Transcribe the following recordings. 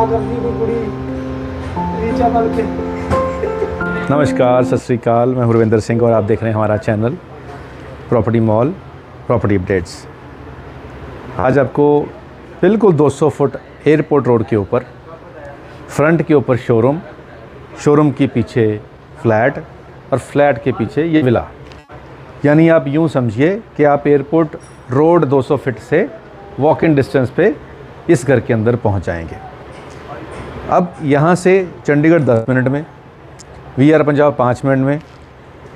करती कोई कुड़ी रीचा बन के। नमस्कार, सत श्री अकाल। मैं हुरविंदर सिंह और आप देख रहे हैं हमारा channel property mall property updates. आज आपको बिल्कुल 200 फुट एयरपोर्ट रोड के ऊपर फ्रंट के ऊपर शोरूम के पीछे फ्लैट और फ्लैट के पीछे ये विला, यानी आप यूँ समझिए कि आप एयरपोर्ट रोड 200 फीट से वॉक इन डिस्टेंस पे इस घर के अंदर पहुंच जाएंगे। अब यहाँ से चंडीगढ़ 10 मिनट में, VR पंजाब 5 मिनट में,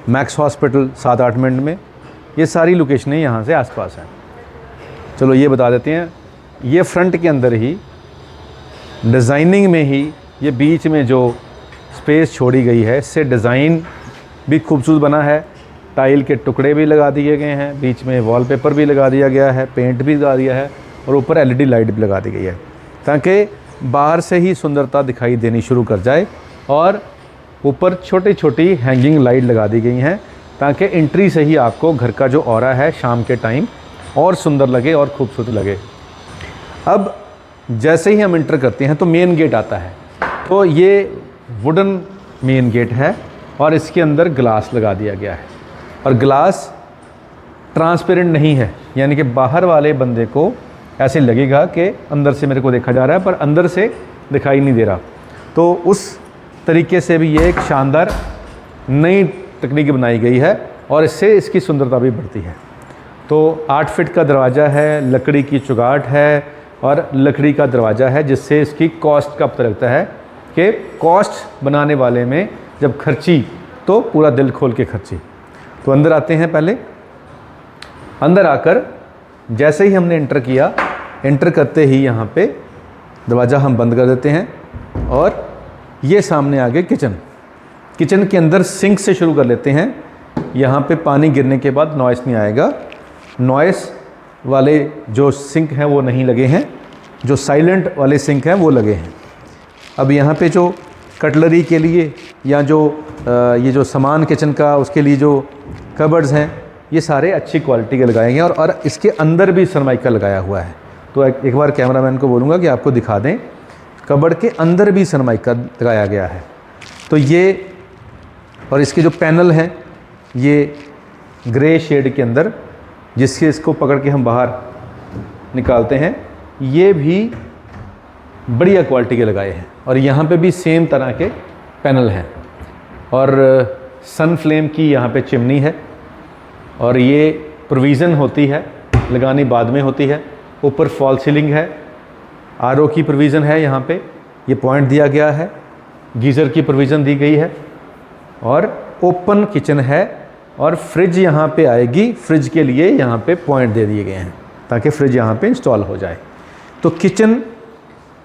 मैक्स हॉस्पिटल 7-8 मिनट में, ये सारी लोकेशनें यहाँ से आसपास हैं। चलो ये बता देते हैं, ये फ्रंट के अंदर ही डिज़ाइनिंग में ही ये बीच में जो स्पेस छोड़ी गई है, इससे डिज़ाइन भी खूबसूरत बना है। टाइल के टुकड़े भी लगा दिए गए हैं, बीच में वॉलपेपर भी लगा दिया गया है, पेंट भी लगा दिया है और ऊपर LED लाइट भी लगा दी गई है ताकि बाहर से ही सुंदरता दिखाई देनी शुरू कर जाए। और ऊपर छोटी छोटी हैंगिंग लाइट लगा दी गई हैं ताकि एंट्री से ही आपको घर का जो ऑरा है शाम के टाइम और सुंदर लगे और खूबसूरत लगे। अब जैसे ही हम इंटर करते हैं तो मेन गेट आता है, तो ये वुडन मेन गेट है और इसके अंदर ग्लास लगा दिया गया है और ग्लास ट्रांसपेरेंट नहीं है, यानी कि बाहर वाले बंदे को ऐसे लगेगा कि अंदर से मेरे को देखा जा रहा है पर अंदर से दिखाई नहीं दे रहा। तो उस तरीके से भी ये एक शानदार नई तकनीक बनाई गई है और इससे इसकी सुंदरता भी बढ़ती है। तो 8 फीट का दरवाज़ा है, लकड़ी की चुगाट है और लकड़ी का दरवाज़ा है, जिससे इसकी कॉस्ट का पता लगता है कि कॉस्ट बनाने वाले में जब खर्ची तो पूरा दिल खोल के खर्ची। तो अंदर आते हैं। पहले अंदर आकर जैसे ही हमने एंटर करते ही यहाँ पे दरवाज़ा हम बंद कर देते हैं और ये सामने आ गए किचन के अंदर सिंक से शुरू कर लेते हैं। यहाँ पे पानी गिरने के बाद नॉइस नहीं आएगा, नॉइस वाले जो सिंक हैं वो नहीं लगे हैं, जो साइलेंट वाले सिंक हैं वो लगे हैं। अब यहाँ पे जो कटलरी के लिए या जो ये जो सामान किचन का उसके लिए जो कबर्ड्स हैं ये सारे अच्छी क्वालिटी के लगाए गए हैं और इसके अंदर भी सनमाइका लगाया हुआ है। तो एक बार कैमरामैन को बोलूँगा कि आपको दिखा दें, कबर्ड के अंदर भी सनमाइका लगाया गया है। तो ये और इसके जो पैनल हैं ये ग्रे शेड के अंदर, जिसके इसको पकड़ के हम बाहर निकालते हैं, ये भी बढ़िया क्वालिटी के लगाए हैं और यहाँ पे भी सेम तरह के पैनल हैं। और सन फ्लेम की यहाँ पे चिमनी है और ये प्रोविज़न होती है, लगानी बाद में होती है। ऊपर फॉल सीलिंग है, RO की प्रोविज़न है, यहाँ पे ये पॉइंट दिया गया है, गीज़र की प्रोविज़न दी गई है और ओपन किचन है और फ्रिज यहाँ पे आएगी। फ्रिज के लिए यहाँ पे पॉइंट दे दिए गए हैं ताकि फ्रिज यहाँ पे इंस्टॉल हो जाए। तो किचन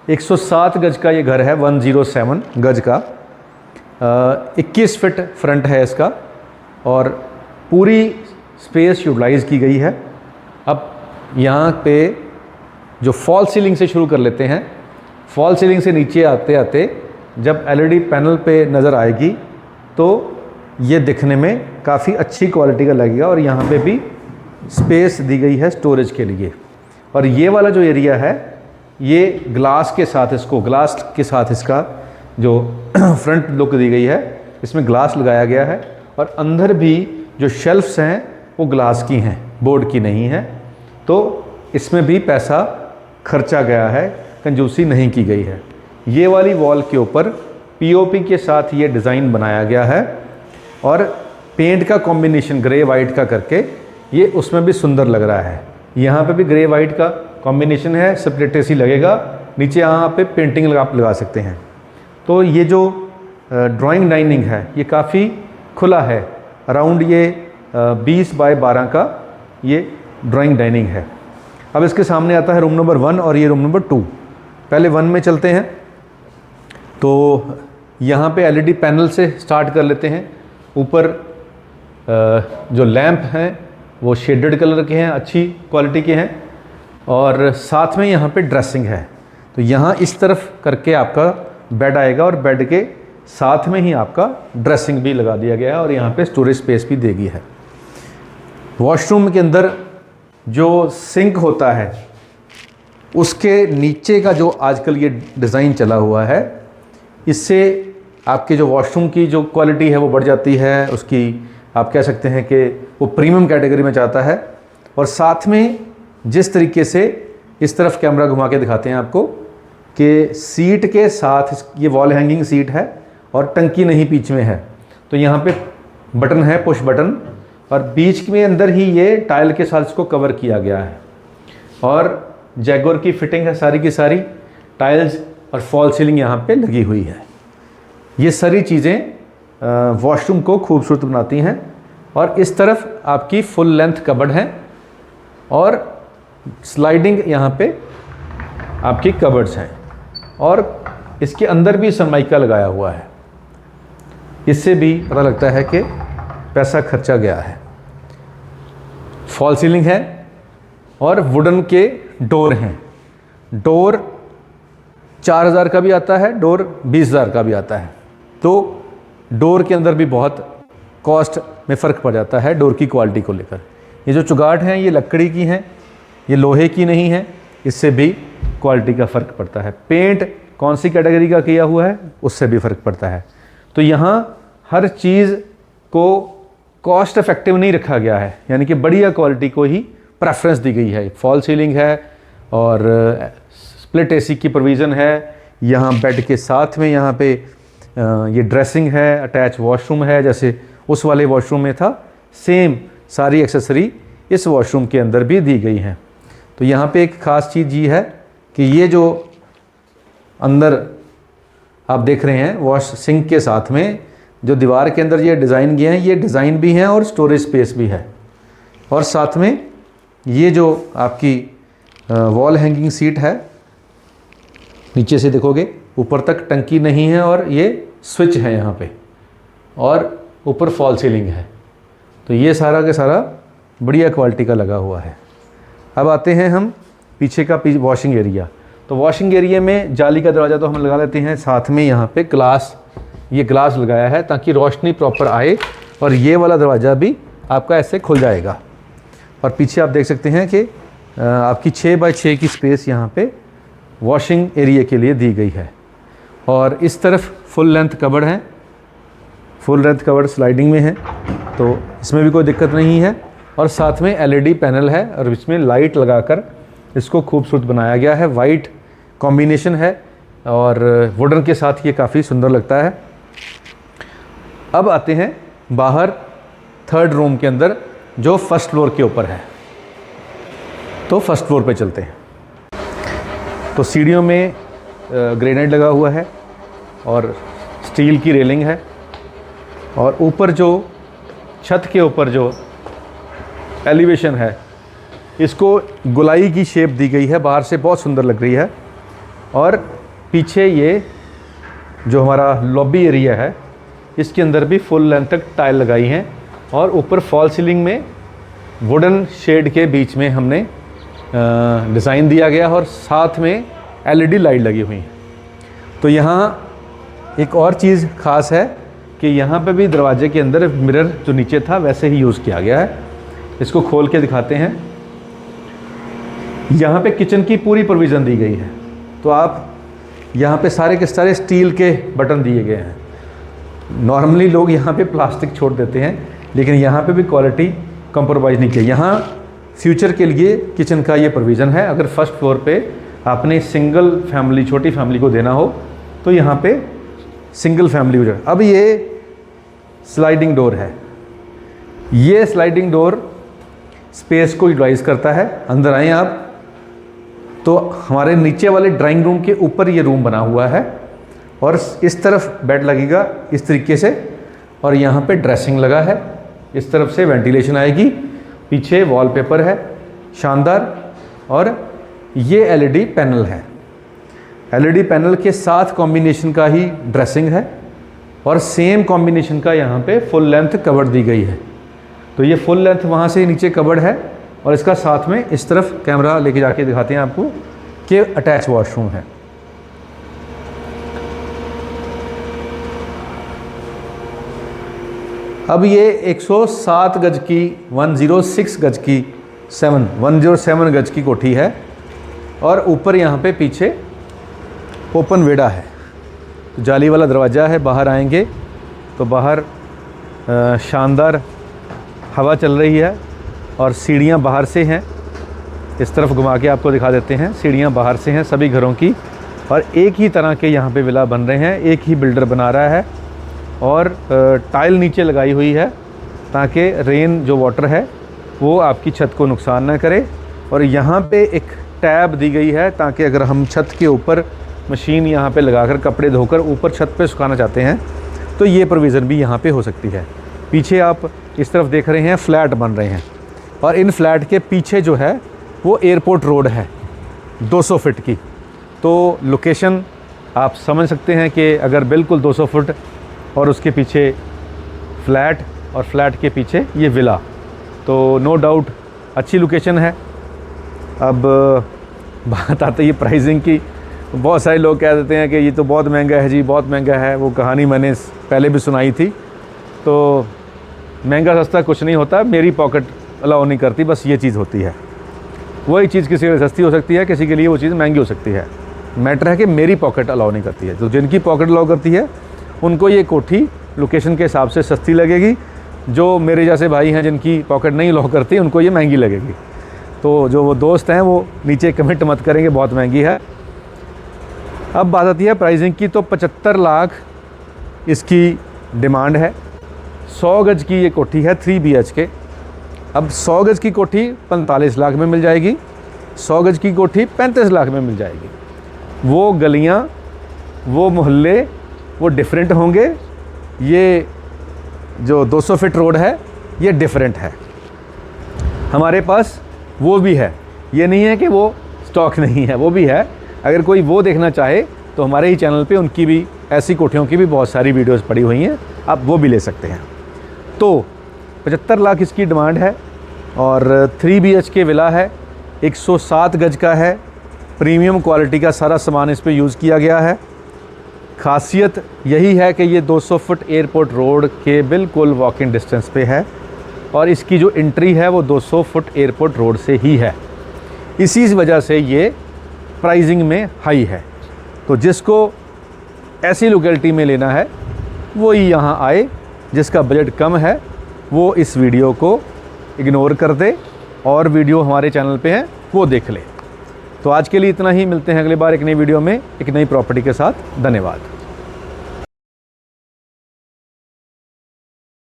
107 गज का ये घर है, 107 गज का, 21 फीट फ्रंट है इसका और पूरी स्पेस यूटिलाइज़ की गई है। अब यहाँ पे जो फॉल सीलिंग से शुरू कर लेते हैं, फॉल सीलिंग से नीचे आते आते जब LED पैनल पे नज़र आएगी तो ये दिखने में काफ़ी अच्छी क्वालिटी का लगेगा और यहाँ पे भी स्पेस दी गई है स्टोरेज के लिए। और ये वाला जो एरिया है ये ग्लास के साथ इसका जो फ्रंट लुक दी गई है, इसमें ग्लास लगाया गया है और अंदर भी जो शेल्फ्स हैं वो ग्लास की हैं, बोर्ड की नहीं है। तो इसमें भी पैसा खर्चा गया है, कंजूसी नहीं की गई है। ये वाली वॉल के ऊपर POP के साथ ये डिज़ाइन बनाया गया है और पेंट का कॉम्बिनेशन ग्रे वाइट का करके ये उसमें भी सुंदर लग रहा है। यहाँ पे भी ग्रे वाइट का कॉम्बिनेशन है, स्प्लिट AC लगेगा, नीचे यहाँ पे पेंटिंग आप लगा सकते हैं। तो ये जो ड्राइंग डाइनिंग है ये काफ़ी खुला है, अराउंड ये 20 बाय 12 का ये ड्राइंग डाइनिंग है। अब इसके सामने आता है रूम नंबर 1 और ये रूम नंबर 2। पहले 1 में चलते हैं। तो यहाँ पे LED पैनल से स्टार्ट कर लेते हैं। ऊपर जो लैंप हैं वो शेडेड कलर के हैं, अच्छी क्वालिटी के हैं और साथ में यहाँ पे ड्रेसिंग है। तो यहाँ इस तरफ करके आपका बेड आएगा और बेड के साथ में ही आपका ड्रेसिंग भी लगा दिया गया है और यहाँ पे स्टोरेज स्पेस भी देगी है। वॉशरूम के अंदर जो सिंक होता है उसके नीचे का जो आजकल ये डिज़ाइन चला हुआ है, इससे आपके जो वॉशरूम की जो क्वालिटी है वो बढ़ जाती है, उसकी आप कह सकते हैं कि वो प्रीमियम कैटेगरी में जाता है। और साथ में जिस तरीके से इस तरफ कैमरा घुमा के दिखाते हैं आपको कि सीट के साथ ये वॉल हैंगिंग सीट है और टंकी नहीं बीच में है, तो यहाँ पे बटन है, पुश बटन, और बीच में अंदर ही ये टाइल के साथ इसको कवर किया गया है। और जैगुआर की फिटिंग है सारी की सारी, टाइल्स और फॉल सीलिंग यहाँ पे लगी हुई है। ये सारी चीज़ें वॉशरूम को खूबसूरत बनाती हैं। और इस तरफ आपकी फुल लेंथ कबर्ड है और स्लाइडिंग यहाँ पे आपकी कबर्ड्स हैं, और इसके अंदर भी सनमाइका लगाया हुआ है। इससे भी पता लगता है कि पैसा खर्चा गया है। फॉल सीलिंग है और वुडन के डोर हैं। डोर 4000 का भी आता है, डोर 20,000 का भी आता है। तो डोर के अंदर भी बहुत कॉस्ट में फ़र्क पड़ जाता है डोर की क्वालिटी को लेकर। ये जो चुगाट हैं ये लकड़ी की हैं, ये लोहे की नहीं है, इससे भी क्वालिटी का फ़र्क पड़ता है। पेंट कौन सी कैटेगरी का किया हुआ है उससे भी फ़र्क पड़ता है। तो यहाँ हर चीज़ को कॉस्ट इफेक्टिव नहीं रखा गया है, यानी कि बढ़िया क्वालिटी को ही प्रेफरेंस दी गई है। फॉल सीलिंग है और स्प्लिट एसी की प्रोविज़न है। यहाँ बेड के साथ में यहाँ पे ये ड्रेसिंग है, अटैच वॉशरूम है, जैसे उस वाले वॉशरूम में था, सेम सारी एक्सेसरी इस वॉशरूम के अंदर भी दी गई हैं। तो यहाँ पे एक ख़ास चीज़ ये है कि ये जो अंदर आप देख रहे हैं वॉश सिंक के साथ में जो दीवार के अंदर ये डिज़ाइन किए हैं, ये डिज़ाइन भी हैं और स्टोरेज स्पेस भी है। और साथ में ये जो आपकी वॉल हैंगिंग सीट है, नीचे से देखोगे ऊपर तक टंकी नहीं है और ये स्विच है यहाँ पे, और ऊपर फॉल सीलिंग है। तो ये सारा का सारा बढ़िया क्वालिटी का लगा हुआ है। अब आते हैं हम पीछे का वॉशिंग एरिया। तो वॉशिंग एरिया में जाली का दरवाज़ा तो हम लगा लेते हैं, साथ में यहाँ पे ग्लास, ये ग्लास लगाया है ताकि रोशनी प्रॉपर आए, और ये वाला दरवाज़ा भी आपका ऐसे खुल जाएगा। और पीछे आप देख सकते हैं कि आपकी 6 बाय 6 की स्पेस यहाँ पे वॉशिंग एरिया के लिए दी गई है। और इस तरफ फुल लेंथ कबर्ड है, फुल लेंथ कबर्ड स्लाइडिंग में है, तो इसमें भी कोई दिक्कत नहीं है। और साथ में LED पैनल है और इसमें लाइट लगाकर इसको खूबसूरत बनाया गया है। वाइट कॉम्बिनेशन है और वुडन के साथ ये काफ़ी सुंदर लगता है। अब आते हैं बाहर थर्ड रूम के अंदर जो फर्स्ट फ्लोर के ऊपर है। तो फर्स्ट फ्लोर पे चलते हैं। तो सीढ़ियों में ग्रेनाइट लगा हुआ है और स्टील की रेलिंग है, और ऊपर जो छत के ऊपर जो एलिवेशन है इसको गोलाई की शेप दी गई है, बाहर से बहुत सुंदर लग रही है। और पीछे ये जो हमारा लॉबी एरिया है इसके अंदर भी फुल लेंथ तक टाइल लगाई हैं, और ऊपर फॉल सीलिंग में वुडन शेड के बीच में हमने डिज़ाइन दिया गया और साथ में LED लाइट लगी हुई है। तो यहाँ एक और चीज़ ख़ास है कि यहाँ पे भी दरवाजे के अंदर मिरर जो नीचे था वैसे ही यूज़ किया गया है। इसको खोल के दिखाते हैं। यहाँ पे किचन की पूरी प्रोविज़न दी गई है, तो आप यहाँ पे सारे के सारे स्टील के बटन दिए गए हैं। नॉर्मली लोग यहाँ पे प्लास्टिक छोड़ देते हैं, लेकिन यहाँ पे भी क्वालिटी कंप्रोमाइज़ नहीं की। यहाँ फ्यूचर के लिए किचन का ये प्रोविज़न है। अगर फर्स्ट फ्लोर पे आपने सिंगल फैमिली, छोटी फैमिली को देना हो तो यहाँ पे सिंगल फैमिली हो जाए। अब ये स्लाइडिंग डोर है, ये स्लाइडिंग डोर स्पेस को यूटिलाइज़ करता है। अंदर आएँ आप, तो हमारे नीचे वाले ड्राइंग रूम के ऊपर ये रूम बना हुआ है, और इस तरफ बेड लगेगा इस तरीके से, और यहाँ पे ड्रेसिंग लगा है। इस तरफ से वेंटिलेशन आएगी, पीछे वॉलपेपर है शानदार, और ये LED पैनल है। LED पैनल के साथ कॉम्बिनेशन का ही ड्रेसिंग है, और सेम कॉम्बिनेशन का यहाँ पे फुल लेंथ कबर्ड दी गई है। तो ये फुल लेंथ वहाँ से नीचे कबर्ड है, और इसका साथ में इस तरफ कैमरा लेके जाके दिखाते हैं आपको कि अटैच वॉशरूम है। अब ये 107 गज की 107 गज की कोठी है, और ऊपर यहाँ पे पीछे ओपन वेड़ा है, तो जाली वाला दरवाज़ा है। बाहर आएंगे तो बाहर शानदार हवा चल रही है और सीढ़ियाँ बाहर से हैं। इस तरफ घुमा के आपको दिखा देते हैं, सीढ़ियाँ बाहर से हैं सभी घरों की, और एक ही तरह के यहाँ पे विला बन रहे हैं, एक ही बिल्डर बना रहा है। और टाइल नीचे लगाई हुई है ताकि रेन जो वाटर है वो आपकी छत को नुकसान ना करे। और यहाँ पे एक टैब दी गई है ताकि अगर हम छत के ऊपर मशीन यहाँ पे लगाकर कपड़े धोकर ऊपर छत पे सुखाना चाहते हैं तो ये प्रोविज़न भी यहाँ पे हो सकती है। पीछे आप इस तरफ देख रहे हैं फ्लैट बन रहे हैं, और इन फ्लैट के पीछे जो है वो एयरपोर्ट रोड है 200 फीट की। तो लोकेशन आप समझ सकते हैं कि अगर बिल्कुल 200 फुट और उसके पीछे फ्लैट और फ्लैट के पीछे ये विला, तो नो डाउट अच्छी लोकेशन है। अब बात आती है प्राइसिंग की। बहुत सारे लोग कह देते हैं कि ये तो बहुत महंगा है जी, बहुत महंगा है। वो कहानी मैंने पहले भी सुनाई थी। तो महंगा सस्ता कुछ नहीं होता, मेरी पॉकेट अलाउ नहीं करती, बस ये चीज़ होती है। वही चीज़ किसी के लिए सस्ती हो सकती है, किसी के लिए वो चीज़ महंगी हो सकती है। मैटर है कि मेरी पॉकेट अलाउ नहीं करती है। तो जिनकी पॉकेट अलाउ करती है उनको ये कोठी लोकेशन के हिसाब से सस्ती लगेगी। जो मेरे जैसे भाई हैं जिनकी पॉकेट नहीं अलाउ करती, उनको ये महंगी लगेगी। तो जो वो दोस्त हैं वो नीचे कमेंट मत करेंगे बहुत महंगी है। अब बात आती है प्राइसिंग की, तो 75 लाख इसकी डिमांड है। 100 गज की ये कोठी है 3 BHK। अब 100 गज की कोठी 45 लाख में मिल जाएगी, 100 गज की कोठी 35 लाख में मिल जाएगी। वो गलियाँ, वो मोहल्ले, वो डिफरेंट होंगे। ये जो 200 फीट रोड है ये डिफरेंट है। हमारे पास वो भी है, ये नहीं है कि वो स्टॉक नहीं है, वो भी है। अगर कोई वो देखना चाहे तो हमारे ही चैनल पे उनकी भी ऐसी कोठियों की भी बहुत सारी वीडियोस पड़ी हुई हैं, आप वो भी ले सकते हैं। तो 75 लाख इसकी डिमांड है और 3 BHK विला है, 107 गज का है। प्रीमियम क्वालिटी का सारा सामान इस पे यूज़ किया गया है। खासियत यही है कि ये 200 फुट एयरपोर्ट रोड के बिल्कुल वॉकिंग डिस्टेंस पे है और इसकी जो एंट्री है वो 200 फुट एयरपोर्ट रोड से ही है। इसी वजह से ये प्राइसिंग में हाई है। तो जिसको ऐसी लोकेलिटी में लेना है वो ही यहाँ आए। जिसका बजट कम है वो इस वीडियो को इग्नोर कर दे और वीडियो हमारे चैनल पे है वो देख ले। तो आज के लिए इतना ही, मिलते हैं अगली बार एक नई वीडियो में एक नई प्रॉपर्टी के साथ। धन्यवाद।